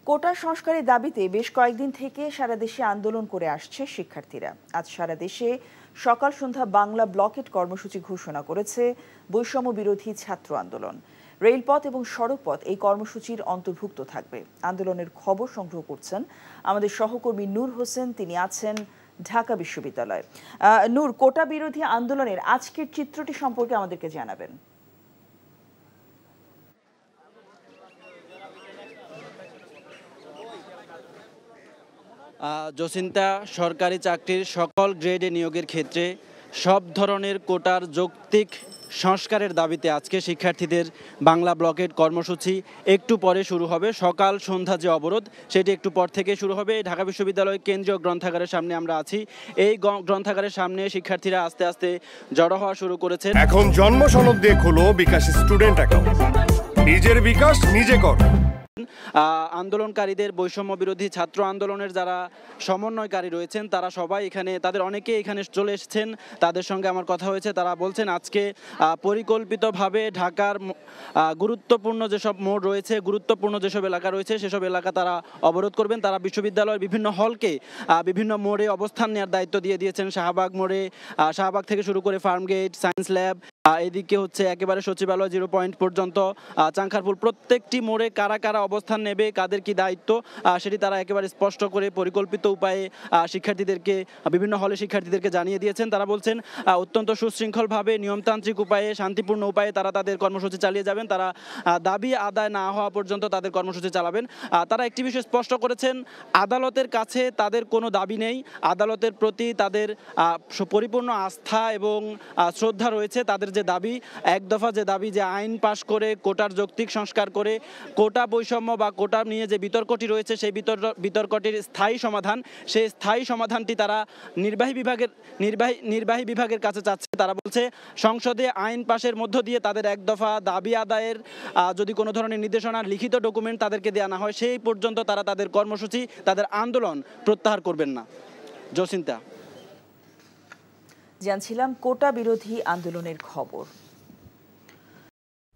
কোটা সংস্কারের দাবিতে বেশ কয়েকদিন থেকে সারা দেশে আন্দোলন করে আসছে শিক্ষার্থীরা। আজ সারা দেশে সকাল সন্ধ্যা বাংলা ব্লকেট কর্মসূচি ঘোষণা করেছে বৈষম্য বিরোধী ছাত্র আন্দোলন। রেলপথ এবং সড়কপথ এই কর্মসূচির অন্তর্ভুক্ত থাকবে। আন্দোলনের খবর সংগ্রহ করছেন আমাদের সহকর্মী নূর হোসেন, তিনি আছেন ঢাকা বিশ্ববিদ্যালয়ে। নূর, কোটা বিরোধী আন্দোলনের আজকের চিত্রটি সম্পর্কে আমাদেরকে জানাবেন। জসিন্তা, সরকারি চাকরির সকল গ্রেডে নিয়োগের ক্ষেত্রে সব ধরনের কোটার যৌক্তিক সংস্কারের দাবিতে আজকে শিক্ষার্থীদের বাংলা ব্লকেট কর্মসূচি একটু পরে শুরু হবে। সকাল সন্ধ্যা যে অবরোধ সেটি একটু পর থেকে শুরু হবে। ঢাকা বিশ্ববিদ্যালয় কেন্দ্রীয় গ্রন্থাগারের সামনে আমরা আছি। এই গ্রন্থাগারের সামনে শিক্ষার্থীরা আস্তে আস্তে জড়ো হওয়া শুরু করেছে। এখন জন্ম সনদ দিয়ে খোলো বিকাশ স্টুডেন্ট অ্যাকাউন্ট, নিজের বিকাশ নিজে কর। আন্দোলনকারীদের বৈষম্য বিরোধী ছাত্র আন্দোলনের যারা সমন্বয়কারী রয়েছেন তারা সবাই এখানে, তাদের অনেকে এখানে চলে এসেছেন। তাদের সঙ্গে আমার কথা হয়েছে। তারা বলছেন আজকে পরিকল্পিতভাবে ঢাকার গুরুত্বপূর্ণ যেসব মোড় রয়েছে, গুরুত্বপূর্ণ যেসব এলাকা রয়েছে সেসব এলাকা তারা অবরোধ করবেন। তারা বিশ্ববিদ্যালয়ের বিভিন্ন হলকে বিভিন্ন মোড়ে অবস্থান নেওয়ার দায়িত্ব দিয়ে দিয়েছেন। শাহবাগ মোড়ে, শাহবাগ থেকে শুরু করে ফার্মগেট, সায়েন্স ল্যাব, এদিকে হচ্ছে একেবারে সচিবালয় 0 পয়েন্ট পর্যন্ত চাংখারপুল, প্রত্যেকটি মোড়ে কারা কারা অবস্থান নেবে, কাদের কি দায়িত্ব সেটি তারা একেবারে স্পষ্ট করে পরিকল্পিত উপায়ে শিক্ষার্থীদেরকে, বিভিন্ন হলে শিক্ষার্থীদেরকে জানিয়ে দিয়েছেন। তারা বলছেন অত্যন্ত সুশৃঙ্খলভাবে, নিয়মতান্ত্রিক উপায়ে, শান্তিপূর্ণ উপায়ে তারা তাদের কর্মসূচি চালিয়ে যাবেন। তারা দাবি আদায় না হওয়া পর্যন্ত তাদের কর্মসূচি চালাবেন। তারা একটি বিষয় স্পষ্ট করেছেন, আদালতের কাছে তাদের কোনো দাবি নেই। আদালতের প্রতি তাদের পরিপূর্ণ আস্থা এবং শ্রদ্ধা রয়েছে। তাদের যে দাবি, এক দফা যে দাবি, যে আইন পাশ করে কোটার যৌক্তিক সংস্কার করে কোটা বৈষম্য বা কোটা নিয়ে যে বিতর্কটি রয়েছে সেই বিতর্কটির স্থায়ী সমাধান, সেই স্থায়ী সমাধানটি তারা নির্বাহী বিভাগের কাছে চাচ্ছে। তারা বলছে সংসদে আইন পাশের মধ্য দিয়ে তাদের এক দফা দাবি আদায়ের যদি কোনো ধরনের নির্দেশনা, লিখিত ডকুমেন্ট তাদেরকে দেওয়া না হয় সেই পর্যন্ত তারা তাদের কর্মসূচি, তাদের আন্দোলন প্রত্যাহার করবেন না। জসিন্তা, জানছিলাম কোটা বিরোধী আন্দোলনের খবর।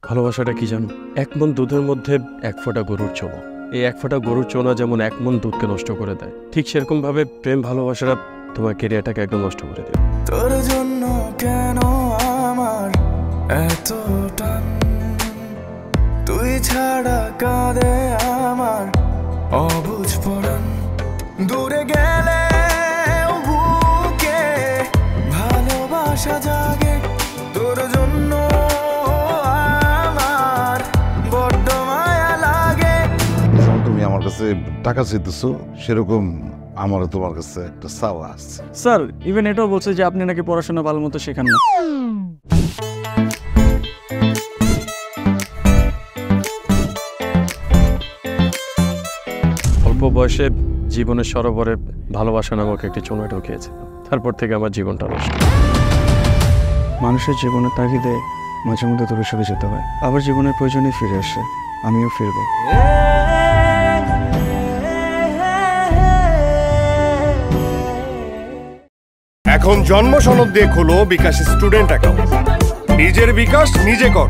ভালোবাসাটা কি জানো? 1 মণ দুধের মধ্যে 1 ফোঁটা গরুর চোনা। এই 1 ফোঁটা গরুর চোনা যেমন 1 মণ দুধকে নষ্ট করে দেয়, ঠিক সেরকম ভাবে প্রেম ভালোবাসাটা তোমার ক্যারিয়ারটাকে একদম নষ্ট করে দেয়। তোর জন্য কেন আমার এত টান, তুই ছাড়া কাঁদে আমার অবুঝ পরাণ, দূরে গেলে বুকে ভালোবাসা জাগে, তোর জন্য আমার বড্ড মায়া লাগে। তুমি আমার কাছে টাকা চাইতেছো, সেরকম আমারও তোমার কাছে একটা চাওয়া আছে। স্যার ইভেন এটাও বলছে যে আপনি নাকি পড়াশোনা ভালো মতো শেখান না। অল্প বয়সে জীবনের সরোবরে ভালোবাসা নামক একটি চোনা ঢুকিয়েছে, তারপর থেকে আমার জীবনটা নষ্ট। মানুষের জীবনের তাগিদে মাঝে মধ্যে দূরে সরে যেতে হয়, আবার জীবনের প্রয়োজনে ফিরে আসে। আমিও ফিরবো। এখন জন্ম সনদ দিয়ে খোলো বিকাশ স্টুডেন্ট অ্যাকাউন্ট, নিজের বিকাশ নিজে কর।